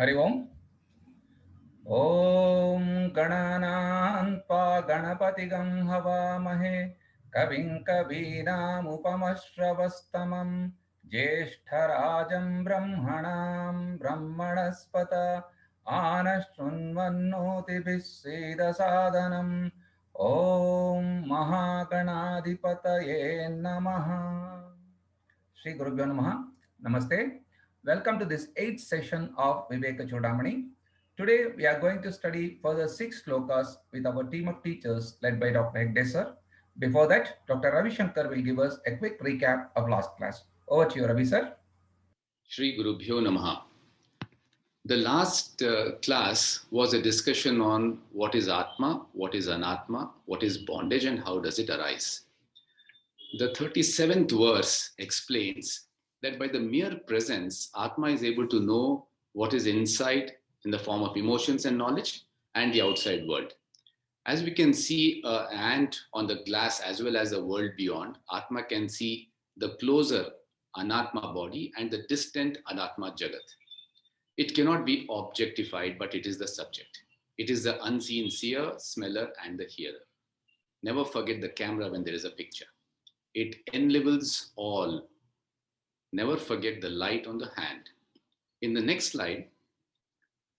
हरि ओम। ॐ गणानान्त्वा गणपतिगं हवामहे कविं कवीनामुपमश्रवस्तमं ज्येष्ठराजं ब्रह्मणां ब्रह्मणस्पत आनशृण्वन्नोतिभिः सीदसादनम्। ॐ महागणाधिपतये नमः। Shri Gurubhyo Namaha. Namaste. Welcome to this 8th session of Viveka Chudamani. Today we are going to study further 6 slokas with our team of teachers led by Dr. Hegde sir. Before that, Dr. Ravi Shankar will give us a quick recap of last class. Over to you, Ravi sir. Shri Gurubhyo Namaha. The last class was a discussion on what is Atma, what is Anatma, what is bondage, and how does it arise. The 37th verse explains that by the mere presence, Atma is able to know what is inside in the form of emotions and knowledge and the outside world. As we can see an ant on the glass as well as the world beyond, Atma can see the closer Anatma body and the distant Anatma Jagat. It cannot be objectified, but it is the subject. It is the unseen seer, smeller, and the hearer. Never forget the camera when there is a picture. It enlevels all. Never forget the light on the hand. In the next slide,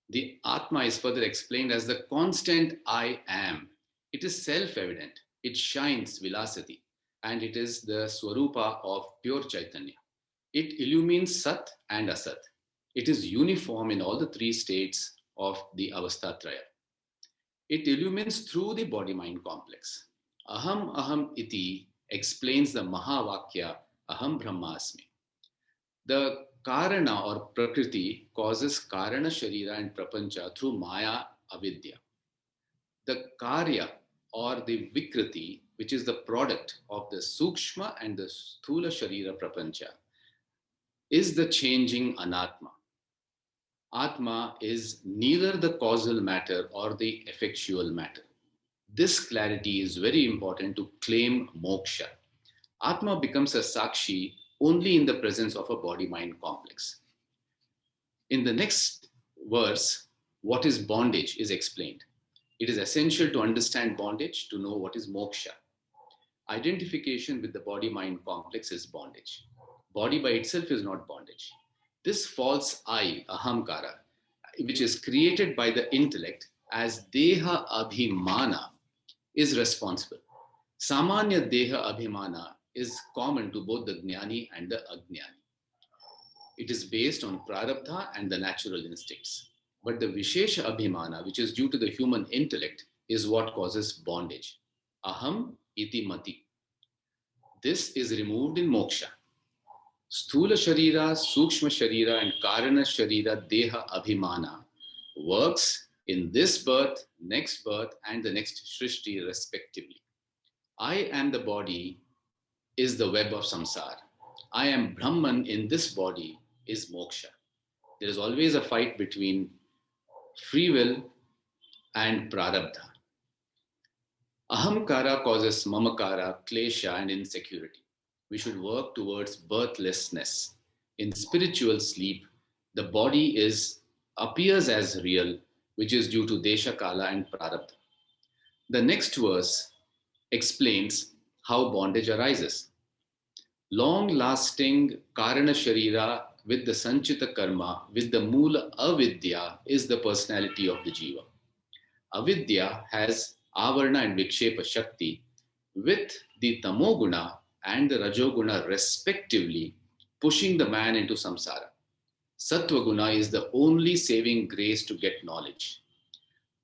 the Atma is further explained as the constant I am. It is self-evident. It shines Vilasati, and it is the Swarupa of pure Chaitanya. It illumines Sat and Asat. It is uniform in all the three states of the Avastatraya. It illumines through the body-mind complex. Aham Aham Iti explains the Mahavakya Aham Brahmasmi. The Karana or Prakriti causes Karana Sharira and Prapancha through Maya Avidya. The Karya or the Vikriti, which is the product of the Sukshma and the Sthula Sharira Prapancha, is the changing Anatma. Atma is neither the causal matter or the effectual matter. This clarity is very important to claim moksha. Atma becomes a sakshi only in the presence of a body-mind complex. In the next verse, what is bondage is explained. It is essential to understand bondage to know what is moksha. Identification with the body-mind complex is bondage. Body by itself is not bondage. This false I, ahamkara, which is created by the intellect as deha abhimana, is responsible. Samanya deha abhimana is common to both the jnani and the ajnani. It is based on prarabdha and the natural instincts. But the vishesha abhimana, which is due to the human intellect, is what causes bondage. Aham iti mati. This is removed in moksha. Sthula Sharira, Sukshma Sharira, and Karana Sharira Deha Abhimana works in this birth, next birth, and the next Shrishti respectively. I am the body is the web of samsara. I am Brahman in this body is moksha. There is always a fight between free will and prarabdha. Ahamkara causes mamakara, klesha, and insecurity. We should work towards birthlessness. In spiritual sleep, the body appears as real, which is due to desha, kala, and prarabdha. The next verse explains how bondage arises. Long-lasting karana sharira with the sanchita karma, with the mula avidya, is the personality of the jiva. Avidya has avarna and vikshepa shakti with the tamoguna and the rajoguna respectively pushing the man into samsara. Sattva-guna is the only saving grace to get knowledge.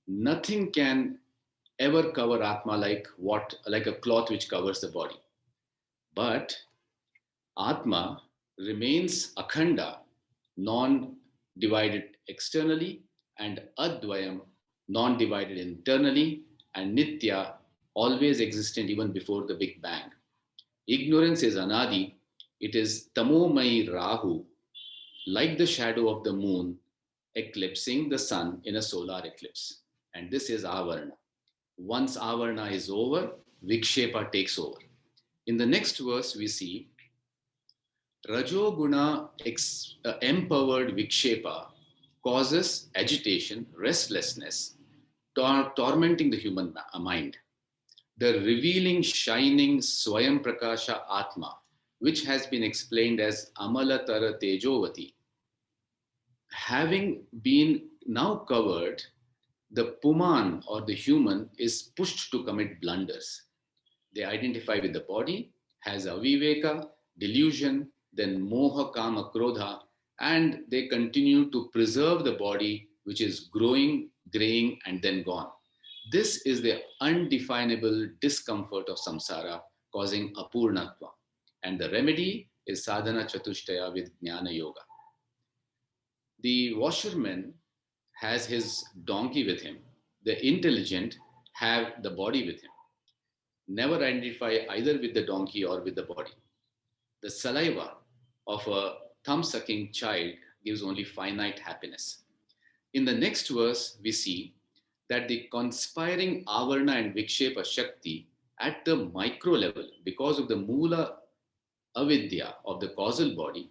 Nothing can ever cover Atma like a cloth which covers the body. But Atma remains akhanda, non-divided externally, and advayam, non-divided internally, and nitya, always existent even before the Big Bang. Ignorance is anadi, it is tamomai rahu, like the shadow of the moon eclipsing the sun in a solar eclipse. And this is avarna. Once avarna is over, vikshepa takes over. In the next verse, we see Rajoguna empowered vikshepa causes agitation, restlessness, tormenting the human mind. The revealing, shining Swayam Prakasha Atma, which has been explained as Amalatara Tejovati, having been now covered, the Puman or the human is pushed to commit blunders. They identify with the body, has aviveka, delusion, then moha, kama, krodha, and they continue to preserve the body which is growing, graying, and then gone. This is the undefinable discomfort of samsara causing apurnatva. And the remedy is sadhana chatushtaya with jnana yoga. The washerman has his donkey with him. The intelligent have the body with him. Never identify either with the donkey or with the body. The saliva of a thumb-sucking child gives only finite happiness. In the next verse, we see that the conspiring avarna and vikshepa shakti at the micro level, because of the mula avidya of the causal body,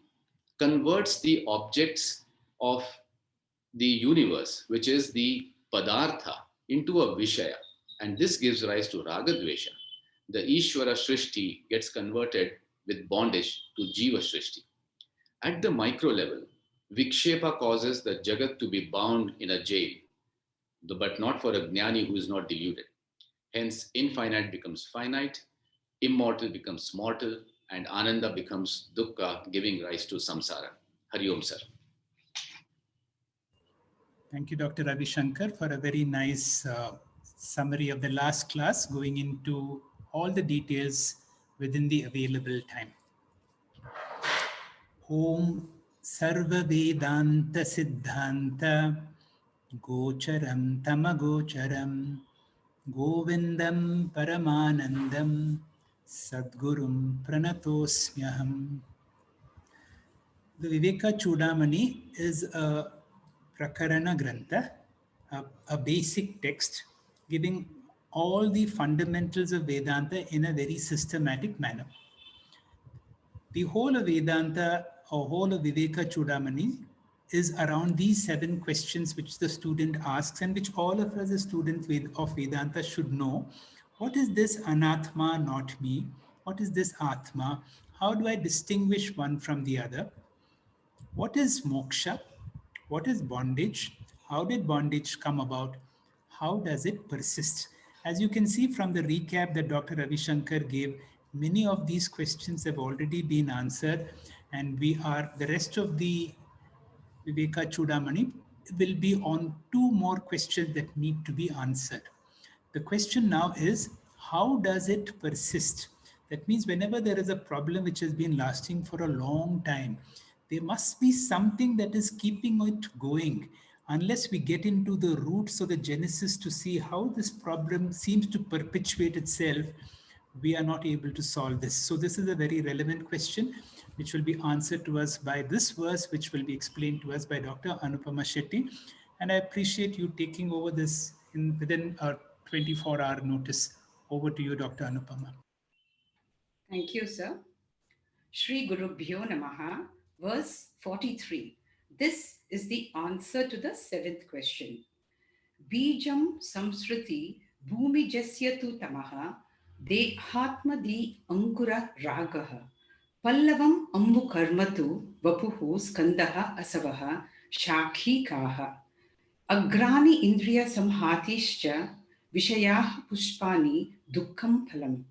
converts the objects of the universe, which is the padartha, into a vishaya. And this gives rise to ragadvesha. The Ishvara Shrishti gets converted with bondage to Jiva Shrishti. At the micro level, Vikshepa causes the Jagat to be bound in a jail, but not for a Jnani who is not deluded. Hence, infinite becomes finite, immortal becomes mortal, and Ananda becomes Dukkha, giving rise to Samsara. Hari Om, sir. Thank you, Dr. Ravi Shankar, for a very nice summary of the last class, going into all the details within the available time. Om Sarva Vedanta Siddhanta Gocharam Tamagocharam Govindam Paramanandam Sadgurum Pranatosmyaham. The Viveka Chudamani is a Prakarana Grantha, a basic text giving all the fundamentals of Vedanta in a very systematic manner. The whole of Vedanta or whole of Viveka Chudamani is around these 7 questions which the student asks and which all of us as students of Vedanta should know. What is this Anatma, not me? What is this Atma? How do I distinguish one from the other? What is moksha? What is bondage? How did bondage come about? How does it persist? As you can see from the recap that Dr. Ravi Shankar gave, many of these questions have already been answered, and the rest of the Viveka Chudamani will be on 2 more questions that need to be answered. The question now is, how does it persist? That means whenever there is a problem which has been lasting for a long time, there must be something that is keeping it going. Unless we get into the roots or the genesis to see how this problem seems to perpetuate itself, we are not able to solve this. So this is a very relevant question which will be answered to us by this verse, which will be explained to us by Dr. Anupama Shetty. And I appreciate you taking over this within a 24-hour notice. Over to you, Dr. Anupama. Thank you, sir. Shri Gurubhyo Namaha, verse 43. This is the answer to the 7th question. Bijam samsriti bhumijasya tu tamaha dehatma di ankura ragaha pallavam ambu karmatu vapuhu skandaha asavaha shakhi kaha agrani indriya samhatischa vishayah pushpani dukkham phalam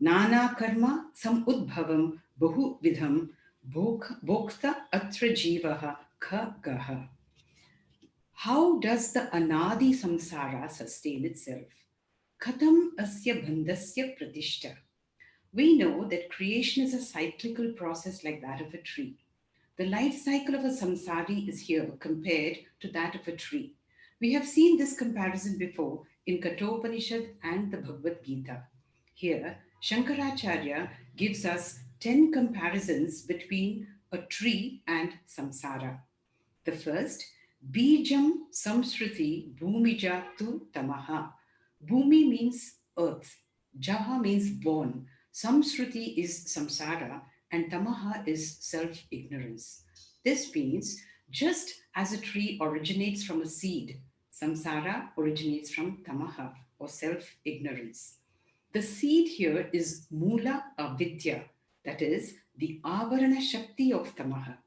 nana karma samudbhavam bahu vidham bhokta atra jivaha khagaha. How does the anadi samsara sustain itself? Katham asya bandhasya pratishta. We know that creation is a cyclical process like that of a tree. The life cycle of a samsari is here compared to that of a tree. We have seen this comparison before in Kathopanishad and the Bhagavad Gita. Here, Shankaracharya gives us 10 comparisons between a tree and samsara. The first, Bijam samsruti bhumija tu tamaha. Bhumi means earth. Jaha means born. Samsruti is samsara and tamaha is self-ignorance. This means Just as a tree originates from a seed, samsara originates from tamaha or self-ignorance. The seed here is mula avidya, that is the avarana shakti of tamaha.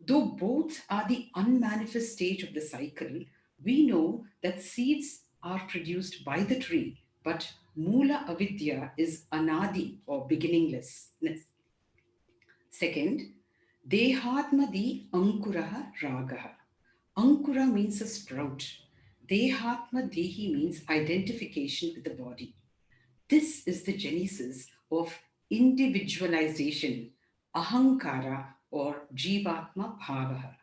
Though both are the unmanifest stage of the cycle, we know that seeds are produced by the tree, but mula avidya is anadi or beginninglessness. Second, dehatmadi ankuraha ragaha. Ankura means a sprout. Dehatma dehi means identification with the body. This is the genesis of individualization, ahankara or jivatma bhavaha.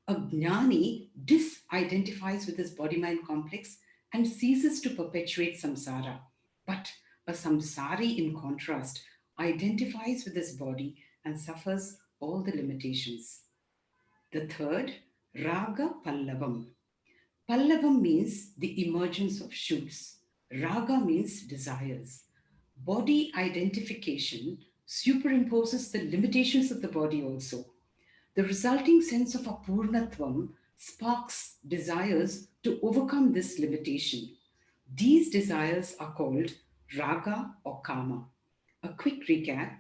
A jnani disidentifies with his body-mind complex and ceases to perpetuate samsara. But a samsari, in contrast, identifies with his body and suffers all the limitations. The third, raga pallavam. Pallavam means the emergence of shoots. Raga means desires. Body identification superimposes the limitations of the body also. The resulting sense of apurnatvam sparks desires to overcome this limitation. These desires are called raga or kama. A quick recap: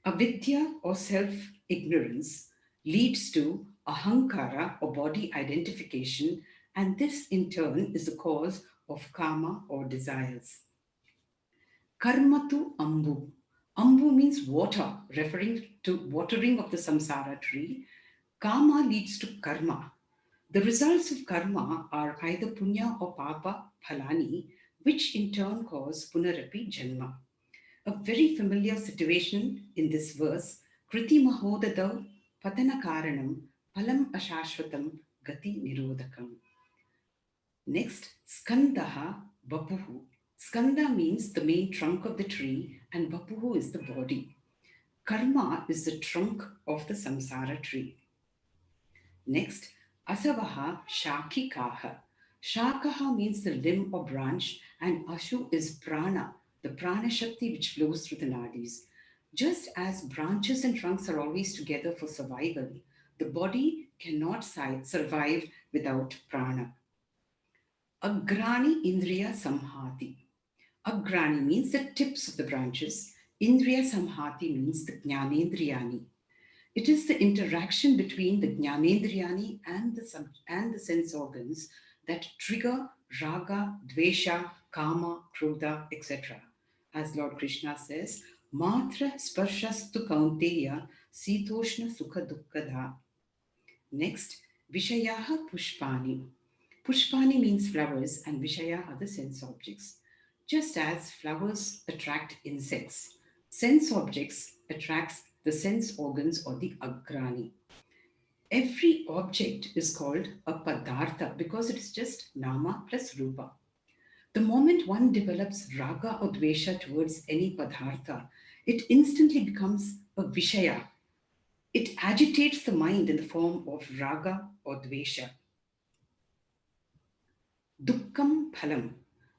avidya or self-ignorance leads to ahankara or body identification, and this in turn is the cause of kama or desires. Karmatu ambu. Ambu means water, referring to watering of the samsara tree. Kama leads to karma. The results of karma are either punya or papa phalani, which in turn cause punarapi janma. A very familiar situation in this verse, kriti mahodadav patana karanam palam ashashvatam gati nirodhakam. Next, skandaha vapuhu. Skanda means the main trunk of the tree and vapuhu is the body. Karma is the trunk of the samsara tree. Next, asavaha shakikaha. Shakaha means the limb or branch and ashu is prana, the prana shakti which flows through the nadis. Just as branches and trunks are always together for survival, the body cannot survive without prana. Agrani Indriya Samhati. Agrani means the tips of the branches. Indriya Samhati means the Jnanendriyani. It is the interaction between the Jnanendriyani and the sense organs that trigger raga, dvesha, kama, krodha, etc. As Lord Krishna says, Matra sparshastu kaunteya sitoshna sukha dukkada. Next, Vishayaha Pushpani. Pushpani means flowers and Vishaya are the sense objects. Just as flowers attract insects, sense objects attracts the sense organs or the agrani. Every object is called a padartha because it is just nama plus rupa. The moment one develops raga or dvesha towards any padartha, it instantly becomes a vishaya. It agitates the mind in the form of raga or dvesha. Dukkam phalam.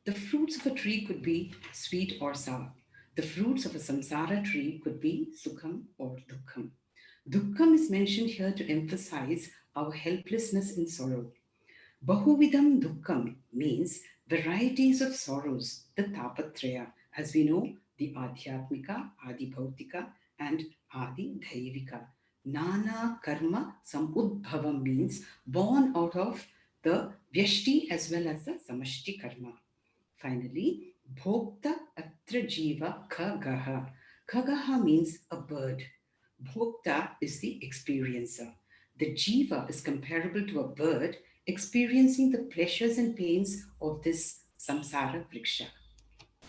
The fruits of a tree could be sweet or sour. The fruits of a samsara tree could be sukham or dukkham. Dukkham is mentioned here to emphasize our helplessness in sorrow. Bahuvidam dukkham means varieties of sorrows, the tapatraya. As we know, the adhyatmika, adi bhautika, and adi dhaivika. Nana karma samudbhavam means born out of the vyashti as well as the samashti karma. Finally, bhokta atra jiva khagaha. Khagaha means a bird. Bhokta is the experiencer. The jiva is comparable to a bird experiencing the pleasures and pains of this samsara vriksha.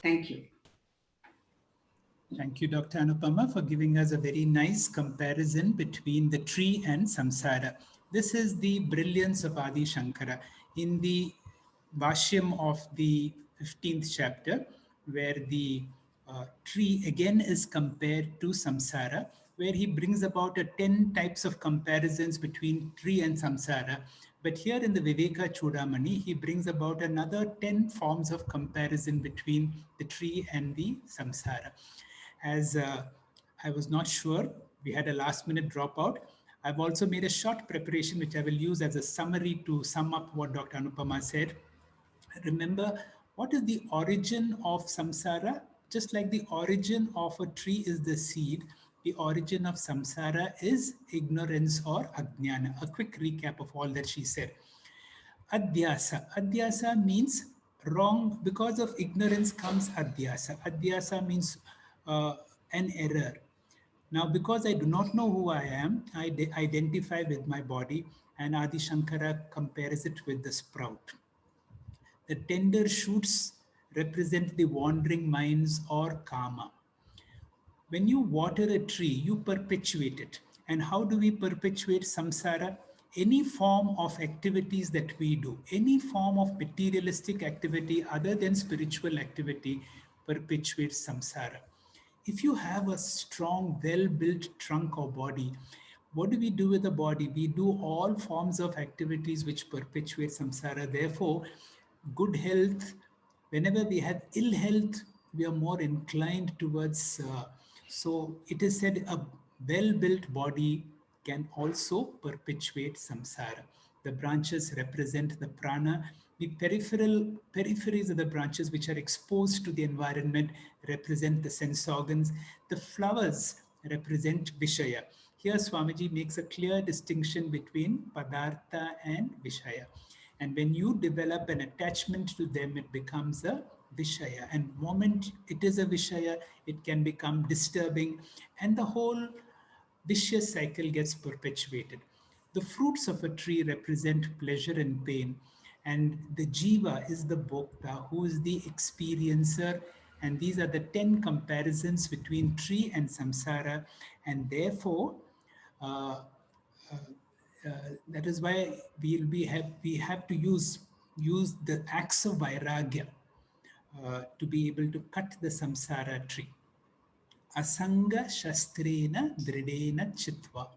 Thank you. Thank you, Dr. Anupama, for giving us a very nice comparison between the tree and samsara. This is the brilliance of Adi Shankara. In the Vashyam of the 15th chapter, where the tree again is compared to samsara, where he brings about 10 types of comparisons between tree and samsara. But here in the Viveka Chudamani, he brings about another 10 forms of comparison between the tree and the samsara. As I was not sure, we had a last minute dropout. I've also made a short preparation which I will use as a summary to sum up what Dr. Anupama said. Remember, what is the origin of samsara? Just like the origin of a tree is the seed, the origin of samsara is ignorance or ajnana. A quick recap of all that she said. Adhyasa. Adhyasa means wrong. Because of ignorance comes adhyasa. Adhyasa means an error. Now, because I do not know who I am, I identify with my body, and Adi Shankara compares it with the sprout. The tender shoots represent the wandering minds or karma. When you water a tree, you perpetuate it. And how do we perpetuate samsara? Any form of activities that we do, any form of materialistic activity other than spiritual activity perpetuates samsara. If you have a strong, well built trunk or body, what do we do with the body? We do all forms of activities which perpetuate samsara. Therefore, good health, whenever we have ill health, we are more inclined towards. So it is said a well built body can also perpetuate samsara. The branches represent the prana. The peripheries of the branches, which are exposed to the environment, represent the sense organs. The flowers represent Vishaya. Here, Swamiji makes a clear distinction between Padartha and Vishaya. And when you develop an attachment to them, it becomes a Vishaya. And moment it is a Vishaya, it can become disturbing, and the whole vicious cycle gets perpetuated. The fruits of a tree represent pleasure and pain, and the jiva is the bhokta, who is the experiencer. And these are the 10 comparisons between tree and samsara, and therefore, uh, uh, that is why we have to use the axe of vairagya to be able to cut the samsara tree. Asanga shastrena dridena chitva.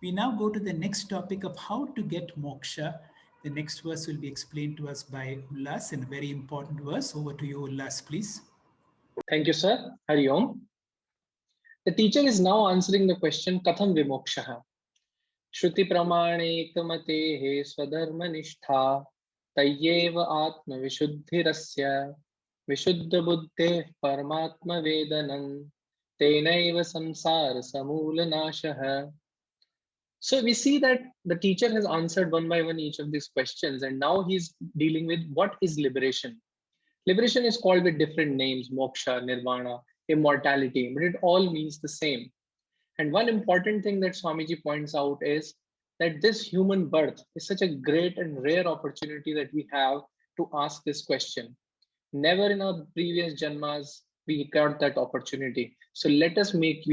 We now go to the next topic of how to get moksha. The next verse will be explained to us by Ullas, and a very important verse. Over to you, Ullas, please. Thank you, sir. Hari Om. The teacher is now answering the question Katham Vimokshaha. Shruti Pramane Ekamatehe Swadharma Nishtha Tayyeva Atma Vishuddhirasya Vishuddha Buddhe Paramatma Vedanam Tenaiva Samsara Samula Nashaha. So we see that the teacher has answered one by one each of these questions, and now he's dealing with what is liberation. Liberation is called with different names, moksha, nirvana, immortality, but it all means the same. And one important thing that Swamiji points out is that this human birth is such a great and rare opportunity that we have to ask this question. Never in our previous janmas we got that opportunity. So let us make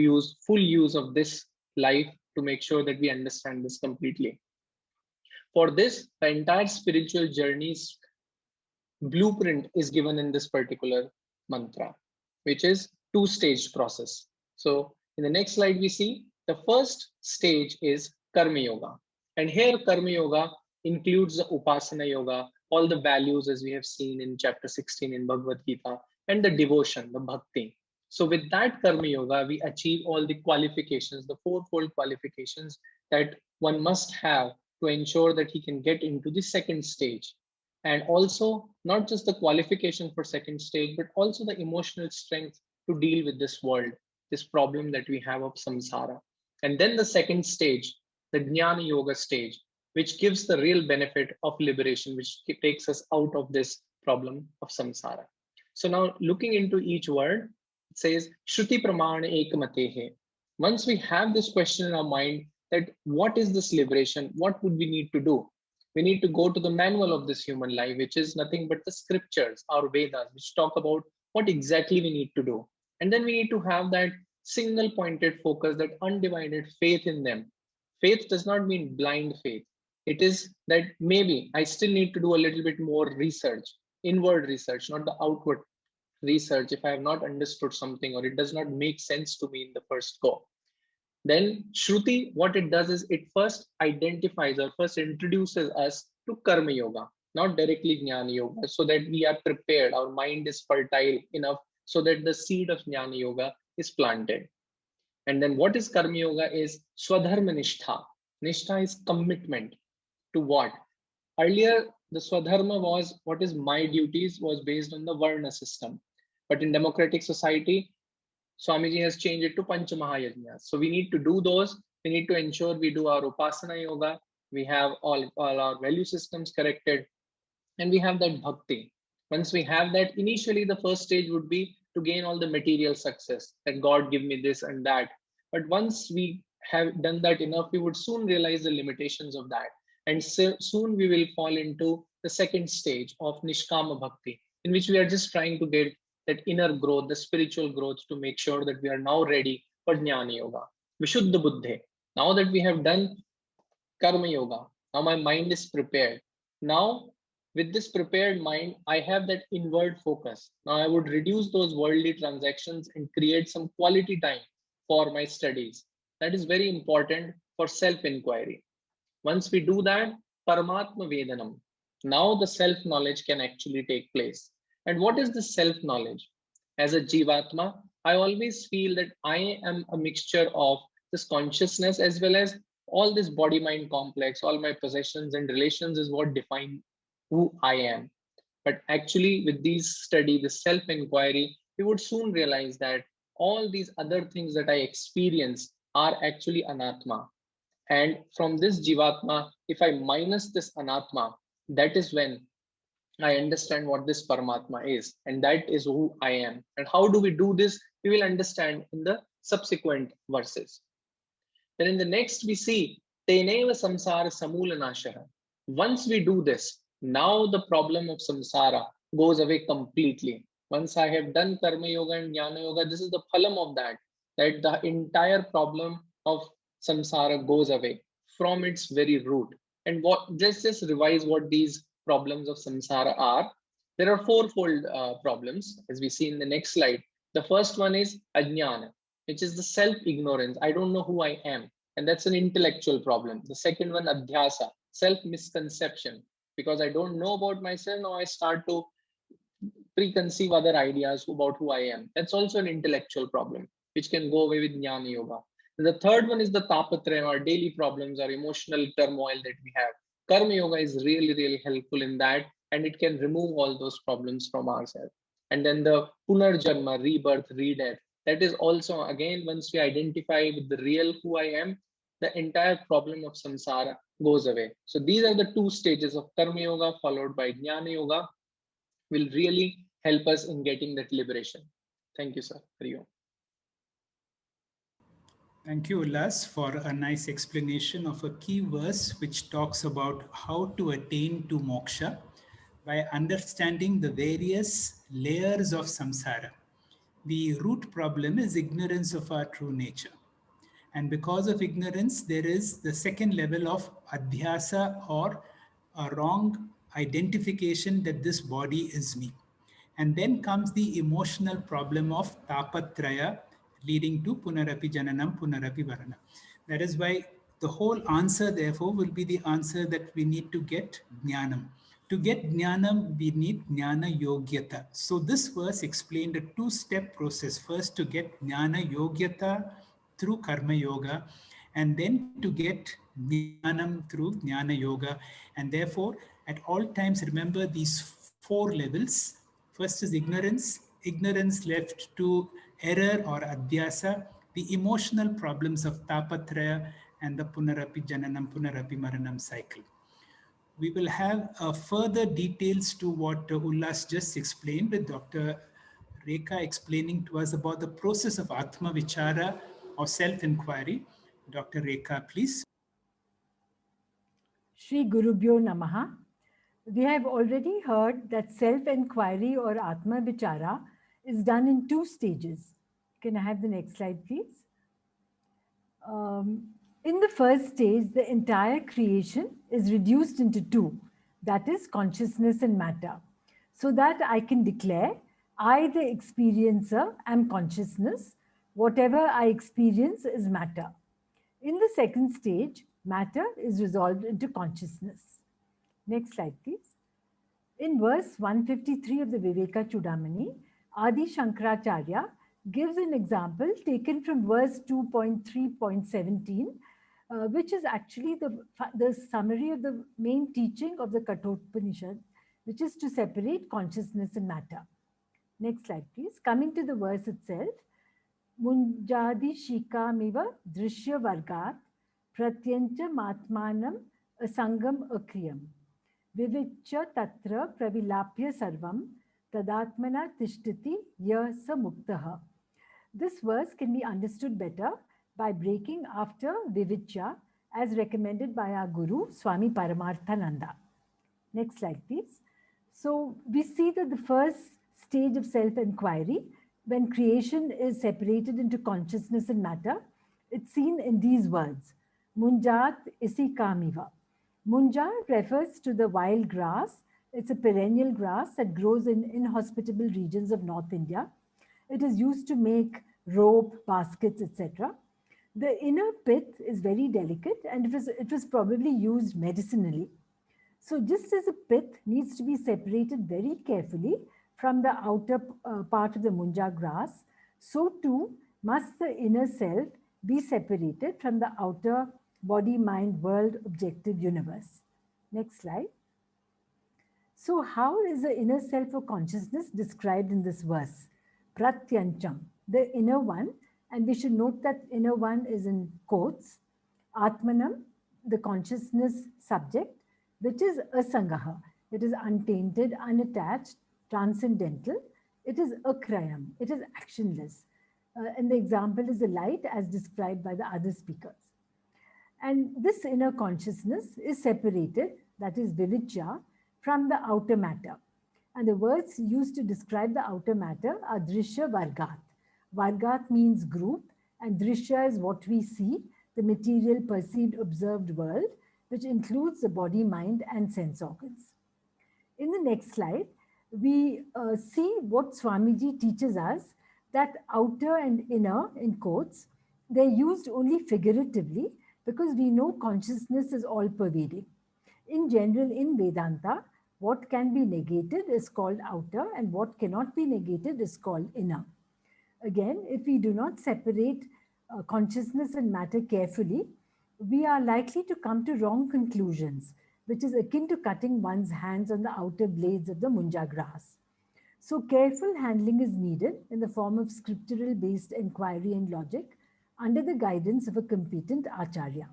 full use of this life to make sure that we understand this completely. For this, the entire spiritual journey's blueprint is given in this particular mantra, which is two-stage process. So in the next slide, we see the first stage is Karma Yoga. And here Karma Yoga includes the Upasana Yoga, all the values as we have seen in chapter 16 in Bhagavad Gita, and the devotion, the bhakti. So with that Karma Yoga, we achieve all the qualifications, the fourfold qualifications that one must have to ensure that he can get into the second stage. And also not just the qualification for second stage, but also the emotional strength to deal with this world, this problem that we have of samsara. And then the second stage, the Jnana Yoga stage, which gives the real benefit of liberation, which takes us out of this problem of samsara. So now looking into each word, it says Shruti Pramana Ekamatehe. Once we have this question in our mind that what is this liberation, what would we need to do? We need to go to the manual of this human life, which is nothing but the scriptures, our Vedas, which talk about what exactly we need to do. And then we need to have that single pointed focus, that undivided faith in them. Faith does not mean blind faith. It is that maybe I still need to do a little bit more research, inward research, not the outward research, if I have not understood something or it does not make sense to me in the first go. Then Shruti, what it does is it first identifies or first introduces us to Karma Yoga, not directly Jnana Yoga, so that we are prepared, our mind is fertile enough so that the seed of Jnana Yoga is planted. And then what is Karma Yoga is Swadharma Nishtha. Nishtha is commitment to what? Earlier, the Swadharma was what is my duties was based on the Varna system. But in democratic society, Swamiji has changed it to Pancha Mahayajnas. So we need to do those. We need to ensure we do our Upasana Yoga. We have all our value systems corrected. And we have that bhakti. Once we have that, initially the first stage would be to gain all the material success, that God give me this and that. But once we have done that enough, we would soon realize the limitations of that. And soon we will fall into the second stage of Nishkama Bhakti, in which we are just trying to get that inner growth, the spiritual growth, to make sure that we are now ready for Jnana Yoga. Vishuddha Buddhe. Now that we have done Karma Yoga, now my mind is prepared. Now, with this prepared mind, I have that inward focus. Now I would reduce those worldly transactions and create some quality time for my studies. That is very important for self-inquiry. Once we do that, Paramatma Vedanam. Now the self-knowledge can actually take place. And what is the self-knowledge? As a Jivatma, I always feel that I am a mixture of this consciousness as well as all this body-mind complex, all my possessions and relations is what define who I am. But actually, with these study, the self-inquiry, we would soon realize that all these other things that I experience are actually anatma. And from this jivatma, if I minus this anatma, that is when I understand what this Paramatma is, and that is who I am. And how do we do this? We will understand in the subsequent verses. Then in the next we see Teneva Samsara Samula Nashaha. Once we do this, now the problem of samsara goes away completely. Once I have done Karma Yoga and Jnana Yoga, this is the phalam of that the entire problem of samsara goes away from its very root. And let's just revise what these problems of samsara are. There are fourfold problems, as we see in the next slide. The first one is ajnana, which is the self-ignorance. I don't know who I am. And that's an intellectual problem. The second one, adhyasa, self-misconception. Because I don't know about myself, now I start to preconceive other ideas about who I am. That's also an intellectual problem, which can go away with Jnana Yoga. And the third one is the tapatraya, our daily problems, our emotional turmoil that we have. Karma Yoga is really, really helpful in that, and it can remove all those problems from ourselves. And then the punarjanma, rebirth, redeath, that is also, again, once we identify with the real who I am, the entire problem of samsara goes away. So these are the two stages of Karma Yoga followed by Jnana Yoga will really help us in getting that liberation. Thank you, sir. Hari Om. Thank you, Ullas, for a nice explanation of a key verse which talks about how to attain to moksha by understanding the various layers of samsara. The root problem is ignorance of our true nature. And because of ignorance, there is the second level of adhyasa, or a wrong identification that this body is me. And then comes the emotional problem of tapatraya, leading to punarapi jananam, punarapi varana. That is why the whole answer, therefore, will be the answer that we need to get jnanam. To get jnanam, we need jnana yogyata. So this verse explained a two-step process. First, to get jnana yogyata through karma yoga, and then to get jnanam through jnana yoga. And therefore, at all times, remember these four levels. First is ignorance. Ignorance left to error or adhyasa, the emotional problems of tapatraya, and the punarapi jananam, punarapi maranam cycle. We will have further details to what Ullas just explained, with Dr. Rekha explaining to us about the process of Atma Vichara or self-inquiry. Dr. Rekha, please. Shri Gurubhyo Namaha. We have already heard that self-inquiry or Atma Vichara is done in two stages. Can I have the next slide, please? In the first stage, the entire creation is reduced into two, that is consciousness and matter, so that I can declare, I, the experiencer, am consciousness. Whatever I experience is matter. In the second stage, matter is resolved into consciousness. Next slide, please. In verse 153 of the Viveka Chudamani, Adi Shankaracharya gives an example taken from verse 2.3.17, which is actually the summary of the main teaching of the Kathopanishad, which is to separate consciousness and matter. Next slide, please. Coming to the verse itself, Munjadi Shikamiva Drishya Vargat Pratyancha Matmanam Asangam Akriyam Vivicha Tatra Pravilapya Sarvam Tadatmana Tishtiti Yasa Muktaha. This verse can be understood better by breaking after Vivicha as recommended by our Guru Swami Paramarthananda. Next slide, please. So we see that the first stage of self-inquiry, when creation is separated into consciousness and matter, it's seen in these words, Munjat isi kamiva. Munja refers to the wild grass. It's a perennial grass that grows in inhospitable regions of North India. It is used to make rope, baskets, etc. The inner pith is very delicate and it was probably used medicinally. So just as a pith needs to be separated very carefully from the outer part of the munja grass, so too must the inner self be separated from the outer body, mind, world, objective universe. Next slide. So how is the inner self of consciousness described in this verse? Pratyancham, the inner one, and we should note that inner one is in quotes. Atmanam, the consciousness subject, which is asangaha. It is untainted, unattached, transcendental. It is akrayam. It is actionless. And the example is the light as described by the other speakers. And this inner consciousness is separated, that is vivicha, from the outer matter. And the words used to describe the outer matter are drishya vargat. Vargat means group, and drishya is what we see, the material, perceived, observed world, which includes the body, mind, and sense organs. In the next slide, we see what Swamiji teaches us, that outer and inner, in quotes, they're used only figuratively because we know consciousness is all-pervading. In general, in Vedanta, what can be negated is called outer and what cannot be negated is called inner. Again, if we do not separate consciousness and matter carefully, we are likely to come to wrong conclusions, which is akin to cutting one's hands on the outer blades of the munja grass. So careful handling is needed in the form of scriptural-based inquiry and logic under the guidance of a competent acharya.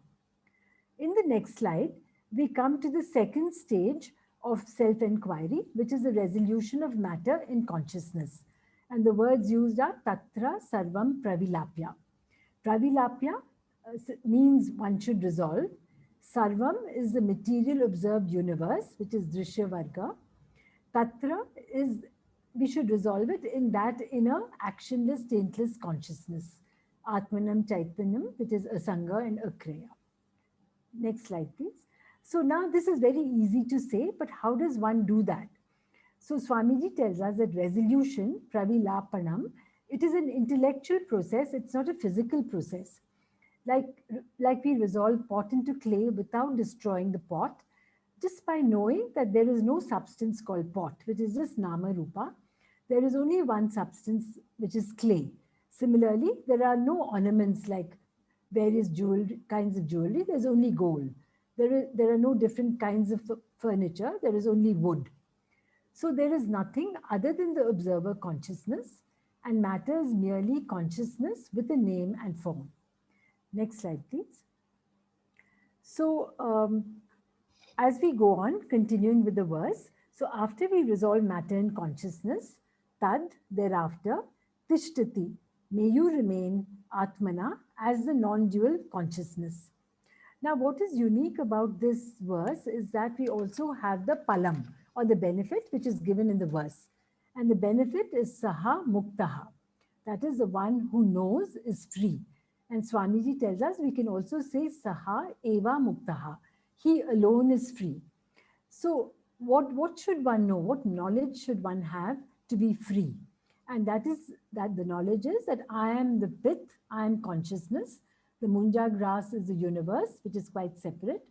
In the next slide, we come to the second stage of self-inquiry, which is the resolution of matter in consciousness. And the words used are tatra sarvam pravilapya. Pravilapya means one should resolve. Sarvam is the material observed universe, which is drishya varga. Tatra is, we should resolve it in that inner actionless, taintless consciousness. Atmanam Chaitanyam, which is asanga and akraya. Next slide, please. So now this is very easy to say, but how does one do that? So Swamiji tells us that resolution, pravilapanam, it is an intellectual process, it's not a physical process. Like we resolve pot into clay without destroying the pot, just by knowing that there is no substance called pot, which is just nama rupa. There is only one substance, which is clay. Similarly, there are no ornaments like various kinds of jewelry. There's only gold. There are no different kinds of furniture. There is only wood. So there is nothing other than the observer consciousness, and matter is merely consciousness with a name and form. Next slide, please. So as we go on, continuing with the verse, so after we resolve matter and consciousness, tad, thereafter, tishtati, may you remain atmana as the non-dual consciousness. Now, what is unique about this verse is that we also have the palam, or the benefit, which is given in the verse. And the benefit is saha muktaha. That is, the one who knows is free. And Swamiji tells us we can also say saha eva muktaha. He alone is free. So what should one know? What knowledge should one have to be free? And that is that the knowledge is that I am the pith, I am consciousness. The munja grass is the universe, which is quite separate.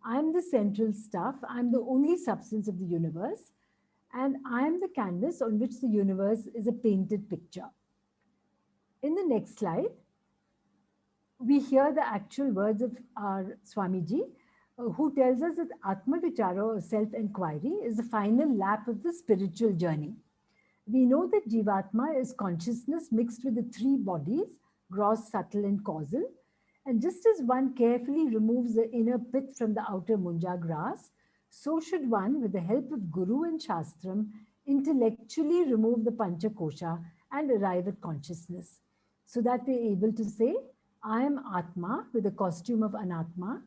I am the central stuff. I am the only substance of the universe. And I am the canvas on which the universe is a painted picture. In the next slide, we hear the actual words of our Swamiji, who tells us that Atma Vichara, or self-inquiry, is the final lap of the spiritual journey. We know that Jivatma is consciousness mixed with the three bodies, gross, subtle, and causal. And just as one carefully removes the inner pith from the outer munja grass, so should one, with the help of Guru and Shastram, intellectually remove the Panchakosha and arrive at consciousness, so that we're able to say, I am Atma with the costume of Anatma.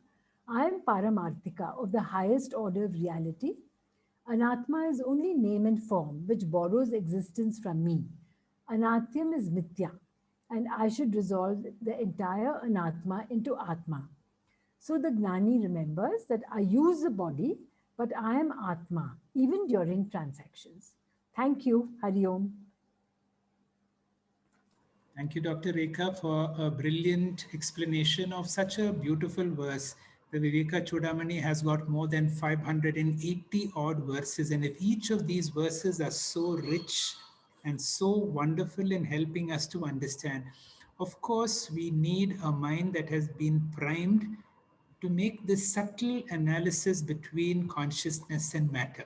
I am Paramarthika of the highest order of reality. Anatma is only name and form, which borrows existence from me. Anatyam is Mithya, and I should resolve the entire Anatma into Atma. So the Gnani remembers that I use the body, but I am Atma, even during transactions. Thank you. Hari Om. Thank you, Dr. Rekha, for a brilliant explanation of such a beautiful verse. The Viveka Chudamani has got more than 580 odd verses, and if each of these verses are so rich and so wonderful in helping us to understand, of course, we need a mind that has been primed to make this subtle analysis between consciousness and matter.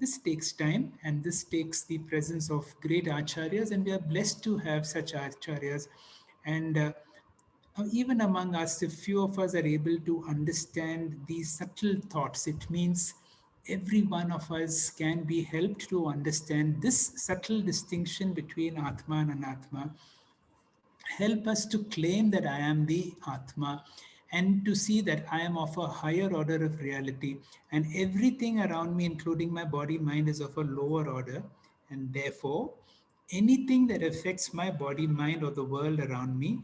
This takes time, and this takes the presence of great acharyas, and we are blessed to have such acharyas. And even among us, if few of us are able to understand these subtle thoughts, it means every one of us can be helped to understand this subtle distinction between Atma and Anatma. Help us to claim that I am the Atma, and to see that I am of a higher order of reality, and everything around me, including my body, mind, is of a lower order. And therefore, anything that affects my body, mind, or the world around me,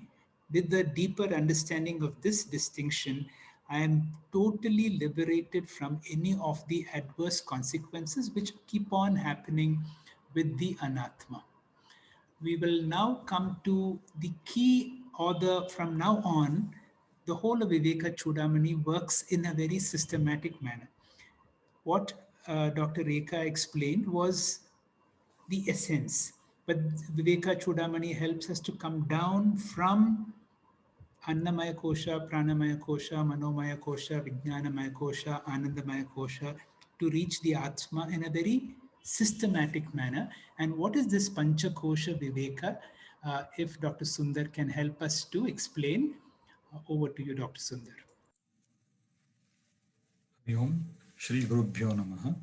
with the deeper understanding of this distinction, I am totally liberated from any of the adverse consequences which keep on happening with the Anatma. We will now come to the key order. From now on, the whole of Viveka Chudamani works in a very systematic manner. What Dr. Rekha explained was the essence, but Viveka Chudamani helps us to come down from Annamaya Kosha, Pranamaya Kosha, Manomaya Kosha, Vijnanamaya Kosha, Anandamaya Kosha, to reach the Atma in a very systematic manner. And what is this Pancha Kosha Viveka? If Dr. Sundar can help us to explain. Over to you, Dr. Sundar. Hari Om, Shri Gurubhyo Namaha.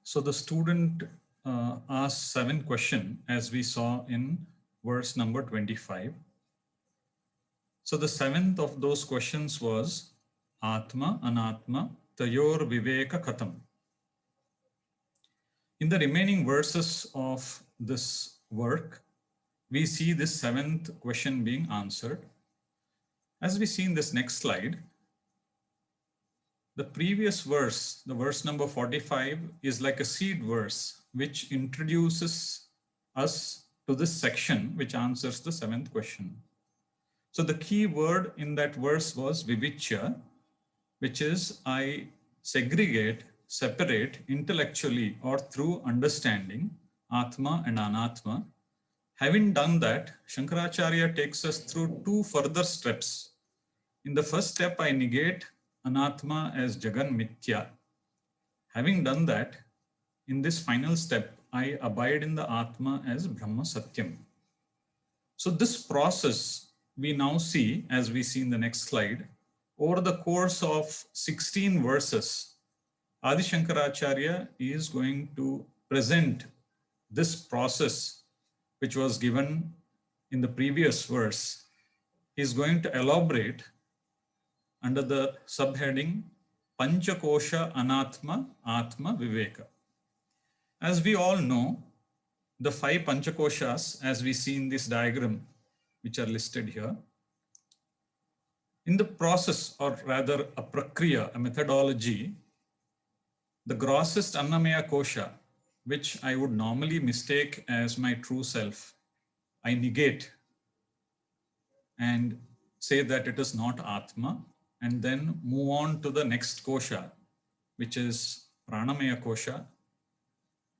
So the student asked 7 questions, as we saw in verse number 25. So the 7th of those questions was Atma, Anatma, Tayor Viveka Katham. In the remaining verses of this work, we see this 7th question being answered. As we see in this next slide, the previous verse, the verse number 45, is like a seed verse which introduces us to this section which answers the 7th question. So the key word in that verse was vivichya, which is I segregate, separate intellectually or through understanding Atma and Anatma. Having done that, Shankaracharya takes us through 2 further steps. In the first step, I negate Anatma as Jagan Mithya. Having done that, in this final step, I abide in the Atma as Brahma Satyam. So this process we now see, as we see in the next slide, over the course of 16 verses, Adi Shankaracharya is going to present this process which was given in the previous verse. He is going to elaborate under the subheading Panchakosha Anatma Atma Viveka. As we all know, the 5 Panchakoshas, as we see in this diagram, which are listed here, in the process, or rather a prakriya, a methodology, the grossest Annamaya Kosha, which I would normally mistake as my true self, I negate and say that it is not Atma, and then move on to the next kosha, which is Pranamaya Kosha.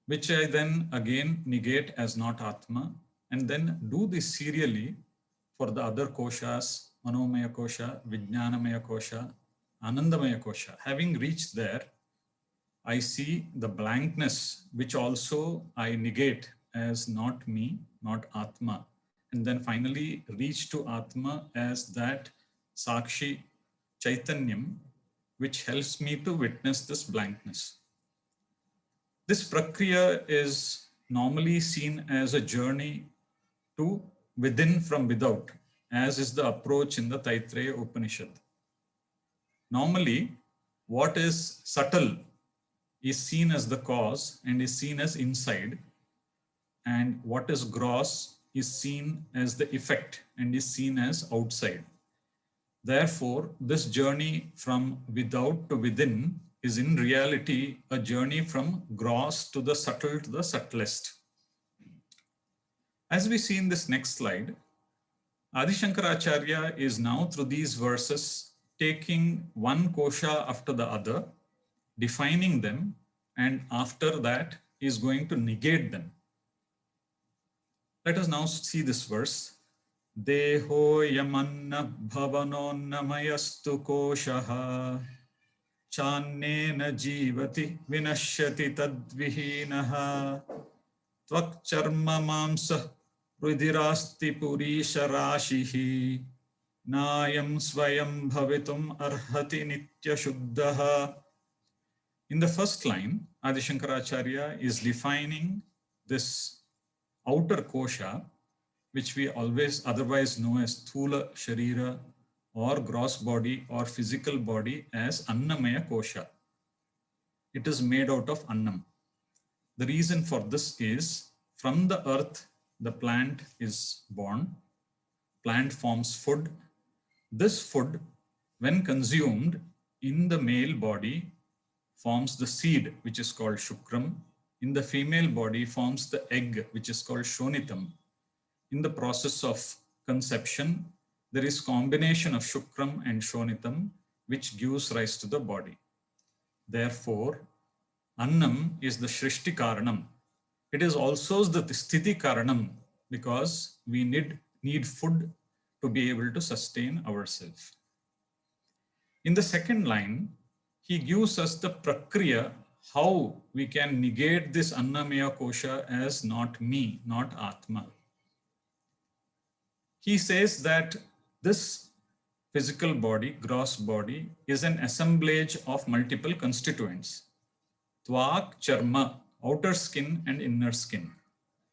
which I then again negate as not Atma, and then do this serially for the other koshas, Manomaya kosha, Vijnanamaya kosha, Anandamaya kosha. Having reached there, I see the blankness, which also I negate as not me, not Atma. And then finally reach to Atma as that Sakshi Chaitanyam, which helps me to witness this blankness. This prakriya is normally seen as a journey to within from without, as is the approach in the Taittiriya Upanishad. Normally, what is subtle is seen as the cause and is seen as inside, and what is gross is seen as the effect and is seen as outside. Therefore, this journey from without to within is in reality a journey from gross to the subtlest. As we see in this next slide, Adi Shankaracharya is now through these verses taking one kosha after the other, defining them, and after that is going to negate them. Let us now see this verse. Deho yamanna bhavanonna mayastu koshaha channena jivati vinashyati tadvihinaha tvak charma mamsa rudirasti purisha rashihi nayam swayam bhavitum arhati nitya shuddhaha. In the first line, Adi Shankaracharya is defining this outer kosha, which we always otherwise know as Thula Sharira or gross body or physical body, as Annamaya kosha. It is made out of Annam. The reason for this is from the earth, the plant is born, plant forms food. This food, when consumed in the male body, forms the seed, which is called Shukram. In the female body, forms the egg, which is called Shonitam. In the process of conception, there is combination of Shukram and Shonitam, which gives rise to the body. Therefore, Annam is the Shrishti Karanam. It is also the Sthiti Karanam, because we need food to be able to sustain ourselves. In the second line, he gives us the prakriya, how we can negate this Annamaya kosha as not me, not Atma. He says that this physical body, gross body, is an assemblage of multiple constituents. Tvak, charma, outer skin and inner skin.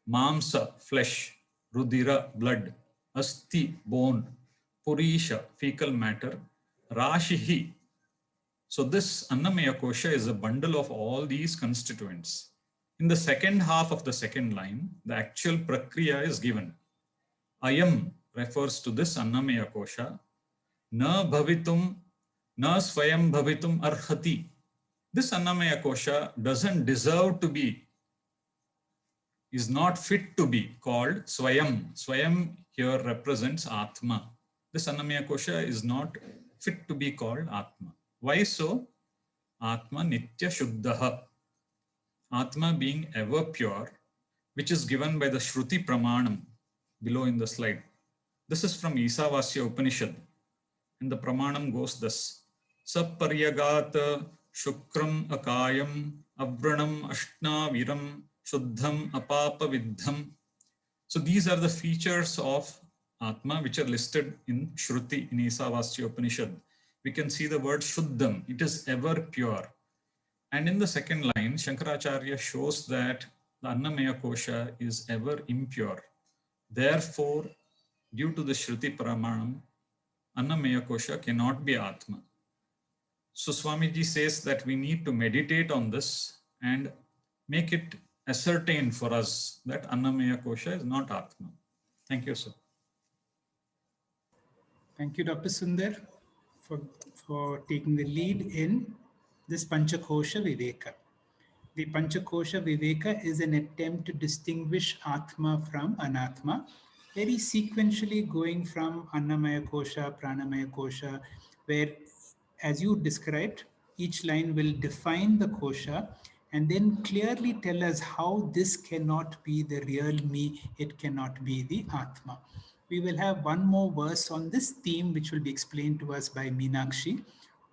Mamsa, flesh. Rudira, blood. Asti, bone. Purisha, fecal matter. Rashihi. So this Annamaya kosha is a bundle of all these constituents. In the second half of the second line, the actual prakriya is given. Ayam refers to this Annamaya kosha. Na bhavitum, na swayam bhavitum arhati. This Annamaya kosha doesn't deserve to be, is not fit to be called Swayam. Swayam here represents Atma. This Annamaya kosha is not fit to be called Atma. Why so? Atma Nitya Shuddhaha. Atma being ever pure, which is given by the Shruti Pramanam below in the slide. This is from Isavasya Upanishad. And the Pramanam goes thus. Saparyagata Shukram Akayam Avranam Ashtna Viram Shuddham Apapa Vidham. So these are the features of Atma which are listed in Shruti in Isavasya Upanishad. We can see the word Shuddham, it is ever pure. And in the second line, Shankaracharya shows that the Annamaya kosha is ever impure. Therefore, due to the Shruti Pramanam, Annamaya kosha cannot be Atma. So Swamiji says that we need to meditate on this and make it ascertain for us that Annamaya kosha is not Atma. Thank you, sir. Thank you, Dr. Sundar, for taking the lead in this Panchakosha Viveka. The Panchakosha Viveka is an attempt to distinguish Atma from Anatma, very sequentially going from Annamaya Kosha, Pranamaya Kosha, where, as you described, each line will define the kosha and then clearly tell us how this cannot be the real me, it cannot be the Atma. We will have one more verse on this theme, which will be explained to us by Meenakshi.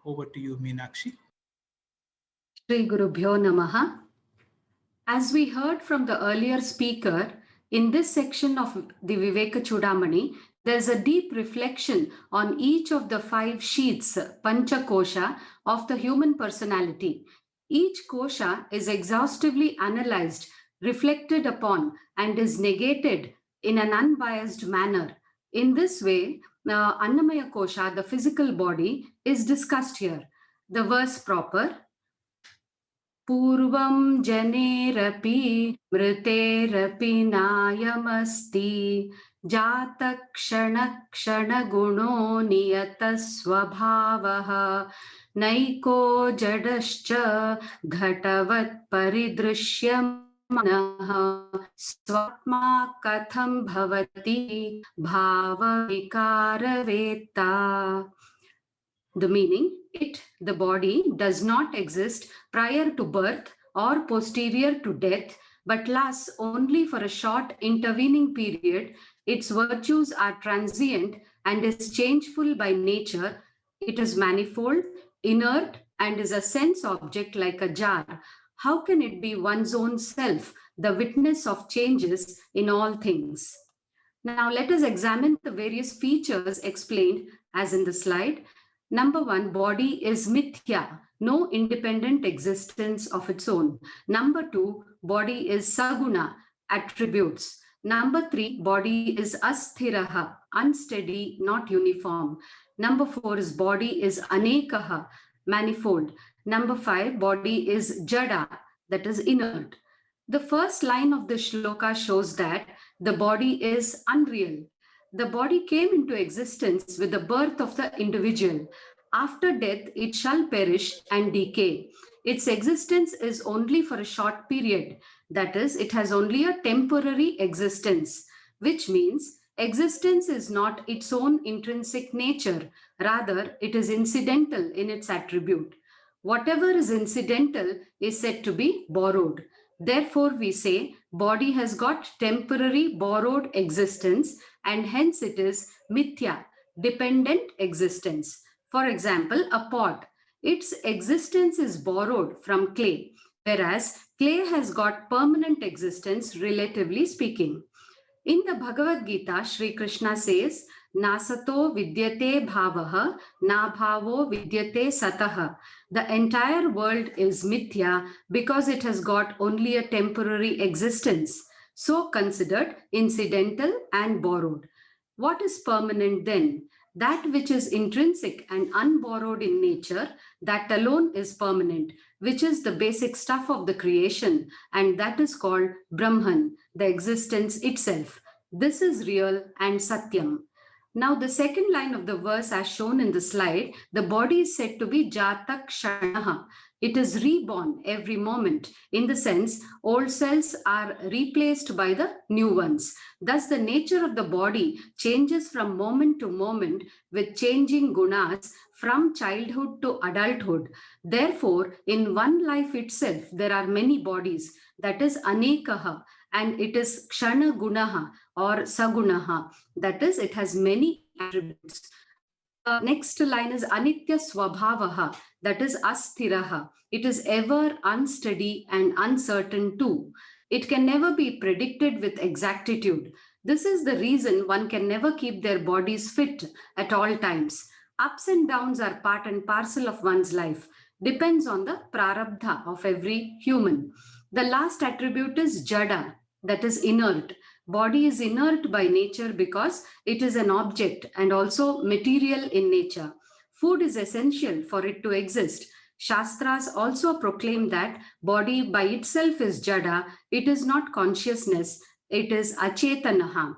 Over to you, Meenakshi. Shri Gurubhyo Namaha. As we heard from the earlier speaker, in this section of the Viveka Chudamani, there's a deep reflection on each of the 5 sheaths, Pancha Kosha, of the human personality. Each kosha is exhaustively analyzed, reflected upon, and is negated in an unbiased manner. In this way, Annamaya Kosha, the physical body, is discussed here. The verse proper, Purvam janeraphi mriterapi nayamasti jata kshana kshana guno niyata swabhavaha naiko jadascha ghatavat paridrishyam swatma katham bhavati bhava vikara veta. The meaning, the body, does not exist prior to birth or posterior to death, but lasts only for a short intervening period. Its virtues are transient and is changeful by nature. It is manifold, inert, and is a sense object like a jar. How can it be one's own self, the witness of changes in all things? Now let us examine the various features explained as in the slide. Number 1, body is mithya, no independent existence of its own. Number 2, body is saguna, attributes. Number 3, body is asthiraha, unsteady, not uniform. Number 4 is body is anekaha, manifold. Number 5, body is jada, that is inert. The first line of the shloka shows that the body is unreal. The body came into existence with the birth of the individual. After death, it shall perish and decay. Its existence is only for a short period. That is, it has only a temporary existence, which means existence is not its own intrinsic nature. Rather, it is incidental in its attribute. Whatever is incidental is said to be borrowed. Therefore, we say body has got temporary borrowed existence, and hence it is mithya, dependent existence. For example, a pot, its existence is borrowed from clay, whereas clay has got permanent existence, relatively speaking. In the Bhagavad Gita, Sri Krishna says, Nasato vidyate bhavaha, na bhavo vidyate sataha. The entire world is mithya because it has got only a temporary existence, so considered incidental and borrowed. What is permanent then? That which is intrinsic and unborrowed in nature, that alone is permanent, which is the basic stuff of the creation, and that is called Brahman, the existence itself. This is real and Satyam. Now, the second line of the verse as shown in the slide, the body is said to be Jata Kshanaha. It is reborn every moment. In the sense, old cells are replaced by the new ones. Thus, the nature of the body changes from moment to moment with changing gunas from childhood to adulthood. Therefore, in one life itself, there are many bodies. That is Anekaha, and it is Kshana Gunaha or Sagunaha. That is, it has many attributes. Next line is Anitya Swabhavaha, that is Asthiraha. It is ever unsteady and uncertain too. It can never be predicted with exactitude. This is the reason one can never keep their bodies fit at all times. Ups and downs are part and parcel of one's life. Depends on the prarabdha of every human. The last attribute is Jada, that is inert. Body is inert by nature because it is an object and also material in nature. Food is essential for it to exist. Shastras also proclaim that body by itself is Jada. It is not consciousness. It is achetanaha.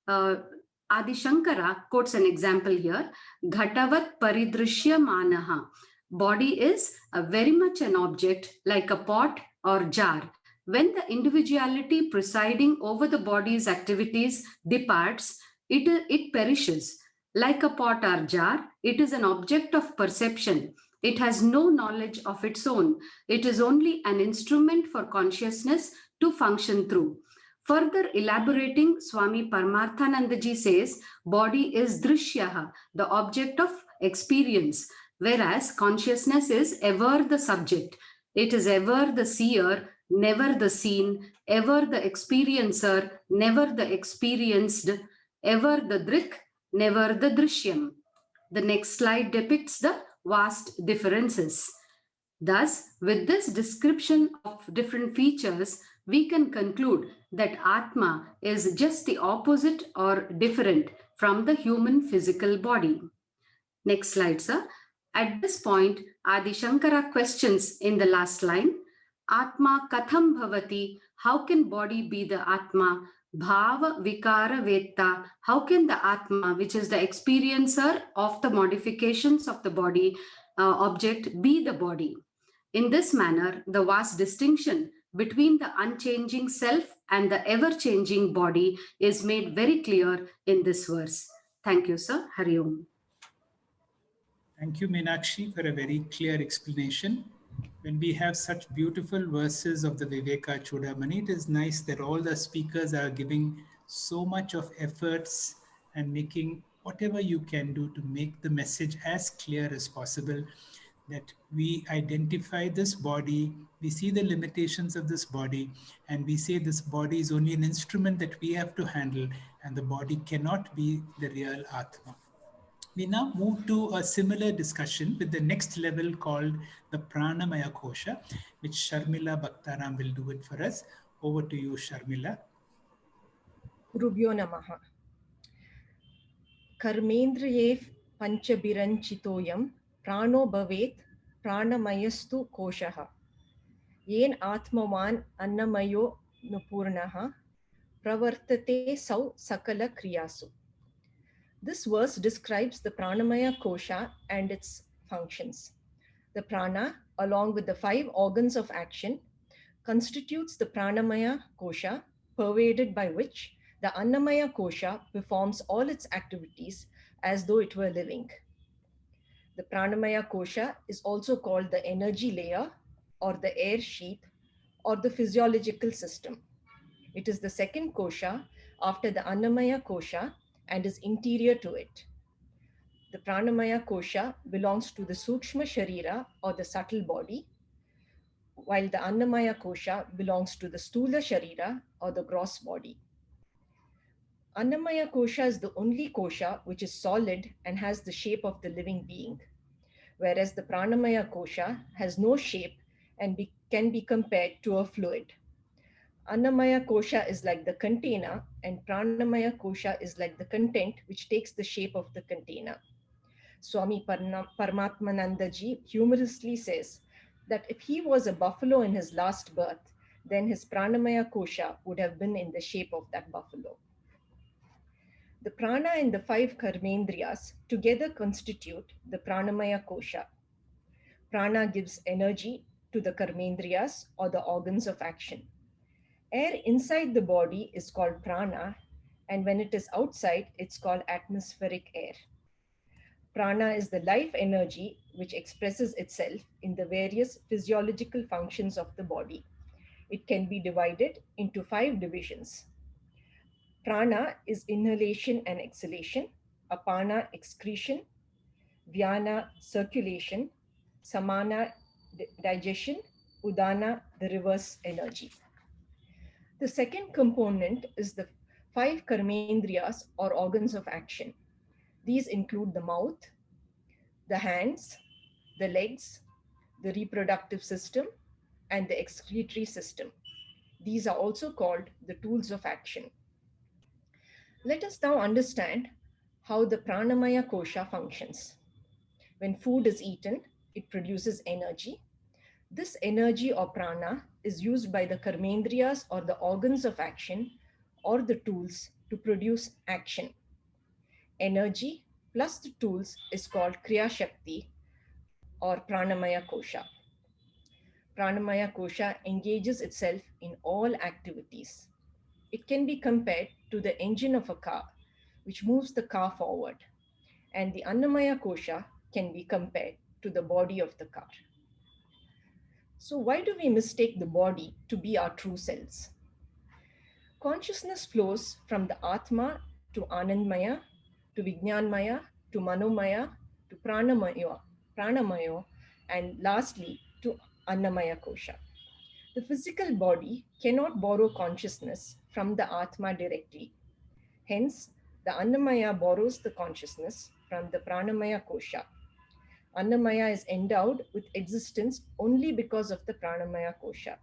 Adi Shankara quotes an example here. Ghatavat paridrishyamanaha. Body is very much an object like a pot or jar. When the individuality presiding over the body's activities departs, it perishes. Like a pot or jar, it is an object of perception. It has no knowledge of its own. It is only an instrument for consciousness to function through. Further elaborating, Swami Paramarthanandaji says, body is drishyaha, the object of experience, whereas consciousness is ever the subject. It is ever the seer, never the seen, ever the experiencer, never the experienced, ever the drik, never the drishyam. The next slide depicts the vast differences. Thus, with this description of different features, we can conclude that Atma is just the opposite or different from the human physical body. Next slide, sir. At this point, Adi Shankara questions in the last line, Atma katham bhavati, how can body be the Atma? Bhava vikara vetta, how can the Atma, which is the experiencer of the modifications of the body object, be the body? In this manner, the vast distinction between the unchanging self and the ever-changing body is made very clear in this verse. Thank you, sir. Hari Om. Thank you, Meenakshi, for a very clear explanation. When we have such beautiful verses of the Viveka Chudamani, it is nice that all the speakers are giving so much of efforts and making whatever you can do to make the message as clear as possible, that we identify this body, we see the limitations of this body, and we say this body is only an instrument that we have to handle, and the body cannot be the real Atma. We now move to a similar discussion with the next level called the Pranamaya Kosha, which Sharmila Bhaktaram will do it for us. Over to you, Sharmila. Gurubhyo Namaha. Karmendriyev Panchabiranchitoyam Prano Bhavet Pranamayastu Koshaha. Yen Atmavan Annamayo Nupurnaha Pravartate Sau Sakala Kriyasu. This verse describes the Pranamaya Kosha and its functions. The prana, along with the 5 organs of action, constitutes the Pranamaya Kosha, pervaded by which the Annamaya Kosha performs all its activities as though it were living. The Pranamaya Kosha is also called the energy layer or the air sheath or the physiological system. It is the second kosha after the Annamaya Kosha and is interior to it. The Pranamaya Kosha belongs to the Sukshma Sharira or the subtle body, while the Annamaya Kosha belongs to the Stula Sharira or the gross body. Annamaya Kosha is the only kosha which is solid and has the shape of the living being, whereas the Pranamaya Kosha has no shape and can be compared to a fluid. Annamaya Kosha is like the container and Pranamaya Kosha is like the content which takes the shape of the container. Swami Paramatmanandaji humorously says that if he was a buffalo in his last birth, then his Pranamaya Kosha would have been in the shape of that buffalo. The prana and the 5 karmendriyas together constitute the Pranamaya Kosha. Prana gives energy to the karmendriyas or the organs of action. Air inside the body is called prana, and when it is outside, it's called atmospheric air. Prana is the life energy which expresses itself in the various physiological functions of the body. It can be divided into 5 divisions. Prana is inhalation and exhalation, apana excretion, vyana circulation, samana digestion, udana the reverse energy. The second component is the 5 karmendriyas or organs of action. These include the mouth, the hands, the legs, the reproductive system, and the excretory system. These are also called the tools of action. Let us now understand how the Pranamaya Kosha functions. When food is eaten, it produces energy. This energy or prana is used by the karmendriyas or the organs of action or the tools to produce action. Energy plus the tools is called Kriya Shakti or Pranamaya Kosha. Pranamaya Kosha engages itself in all activities. It can be compared to the engine of a car, which moves the car forward. And the Annamaya Kosha can be compared to the body of the car. So why do we mistake the body to be our true selves? Consciousness flows from the Atma to Anandmaya, to Vijnanmaya, to Manomaya, to Pranamaya, and lastly to Annamaya Kosha. The physical body cannot borrow consciousness from the Atma directly. Hence, the Annamaya borrows the consciousness from the Pranamaya Kosha. Annamaya is endowed with existence only because of the Pranamaya Kosha.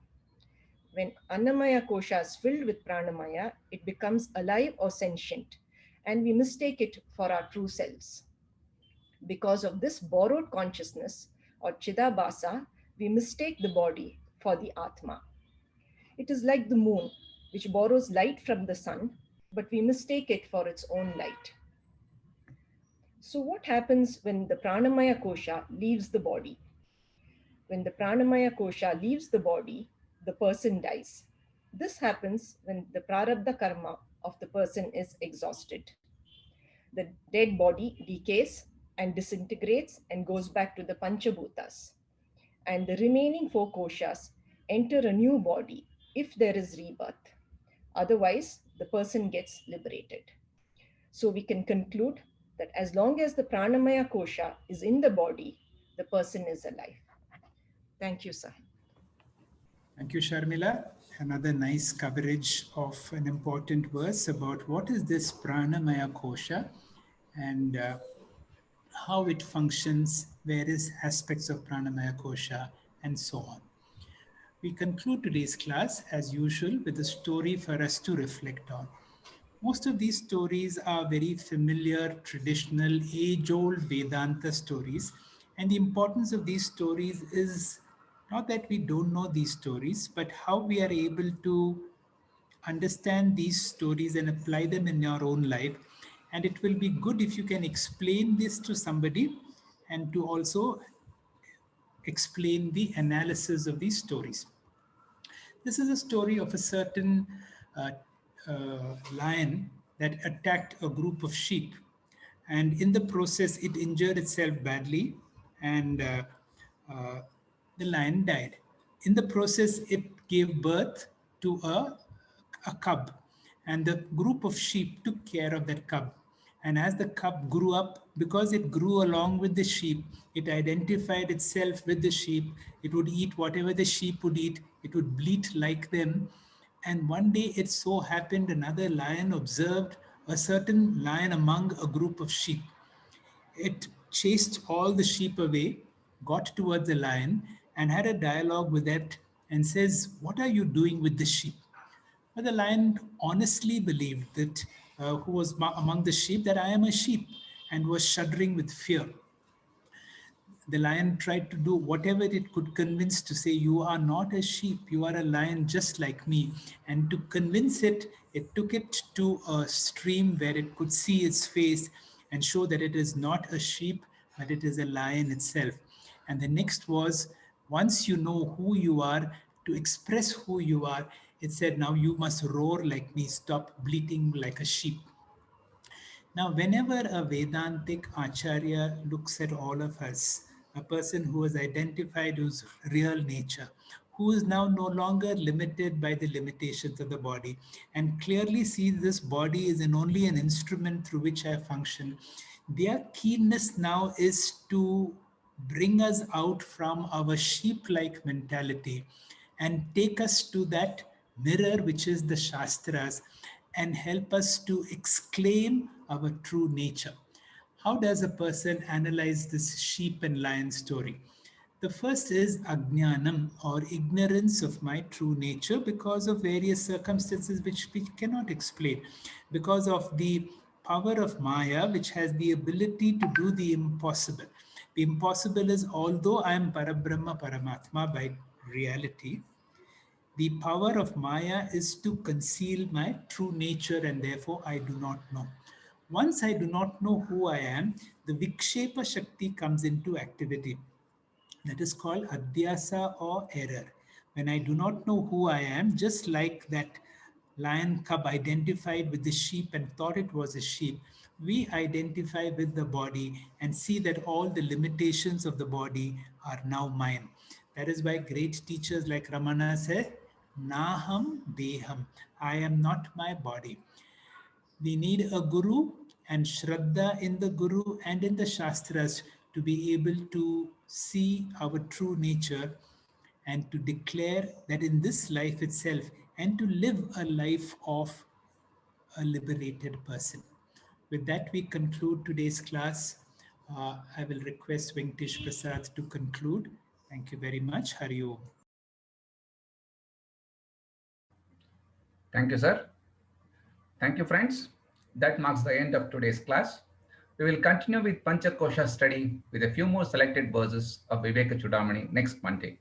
When Annamaya Kosha is filled with Pranamaya, it becomes alive or sentient, and we mistake it for our true selves. Because of this borrowed consciousness or Chidabhasa, we mistake the body for the Atma. It is like the moon, which borrows light from the sun, but we mistake it for its own light. So what happens when the Pranamaya Kosha leaves the body? When the Pranamaya Kosha leaves the body, the person dies. This happens when the Prarabdha Karma of the person is exhausted. The dead body decays and disintegrates and goes back to the Panchabhutas. And the remaining 4 koshas enter a new body if there is rebirth. Otherwise, the person gets liberated. So we can conclude that as long as the Pranamaya Kosha is in the body, the person is alive. Thank you, sir. Thank you, Sharmila. Another nice coverage of an important verse about what is this Pranamaya Kosha and how it functions, various aspects of Pranamaya Kosha, and so on. We conclude today's class, as usual, with a story for us to reflect on. Most of these stories are very familiar, traditional, age-old Vedanta stories. And the importance of these stories is not that we don't know these stories, but how we are able to understand these stories and apply them in your own life. And it will be good if you can explain this to somebody and to also explain the analysis of these stories. This is a story of a certain lion that attacked a group of sheep. And in the process, it injured itself badly and the lion died. In the process, it gave birth to a cub. And the group of sheep took care of that cub. And as the cub grew up, because it grew along with the sheep, it identified itself with the sheep. It would eat whatever the sheep would eat. It would bleat like them. And one day it so happened another lion observed a certain lion among a group of sheep. It chased all the sheep away, got towards the lion, and had a dialogue with it and says, "What are you doing with the sheep?" But the lion honestly believed that, who was among the sheep, that I am a sheep, and was shuddering with fear. The lion tried to do whatever it could convince to say, "You are not a sheep, you are a lion just like me." And to convince it, it took it to a stream where it could see its face and show that it is not a sheep, but it is a lion itself. And the next was, once you know who you are, to express who you are, it said, "Now you must roar like me, stop bleating like a sheep." Now, whenever a Vedantic Acharya looks at all of us, a person who has identified whose real nature, who is now no longer limited by the limitations of the body, and clearly sees this body is only an instrument through which I function, their keenness now is to bring us out from our sheep-like mentality and take us to that mirror which is the Shastras and help us to exclaim our true nature. How does a person analyze this sheep and lion story? The first is ajnanam, or ignorance of my true nature, because of various circumstances which we cannot explain, because of the power of Maya, which has the ability to do the impossible. The impossible is, although I am Parabrahma Paramatma by reality, the power of Maya is to conceal my true nature, and therefore I do not know. Once I do not know who I am, the Vikshepa Shakti comes into activity. That is called Adhyasa or error. When I do not know who I am, just like that lion cub identified with the sheep and thought it was a sheep. We identify with the body and see that all the limitations of the body are now mine. That is why great teachers like Ramana say, Naham Deham, I am not my body. We need a guru and Shraddha in the guru and in the Shastras to be able to see our true nature and to declare that in this life itself and to live a life of a liberated person. With that, we conclude today's class. I will request Venkatesh Prasad to conclude. Thank you very much. Hari Om. Thank you, sir. Thank you, friends. That marks the end of today's class. We will continue with Panchakosha study with a few more selected verses of Viveka Chudamani next Monday.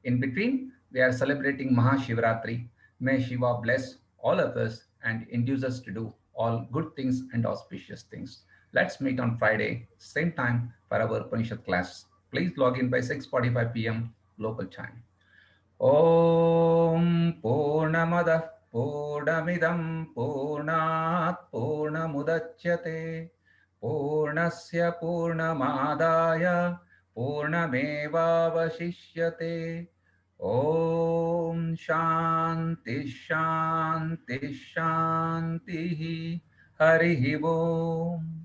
In between, we are celebrating Mahashivratri. May Shiva bless all of us and induce us to do all good things and auspicious things. Let's meet on Friday, same time for our Upanishad class. Please log in by 6:45 p.m. local time. Om Purnamadah Purnamidam Purnat Purnamudachyate Purnasya Purnamadaya Purnamevavashishyate. Om Shanti Shanti Shanti. Harihi Om.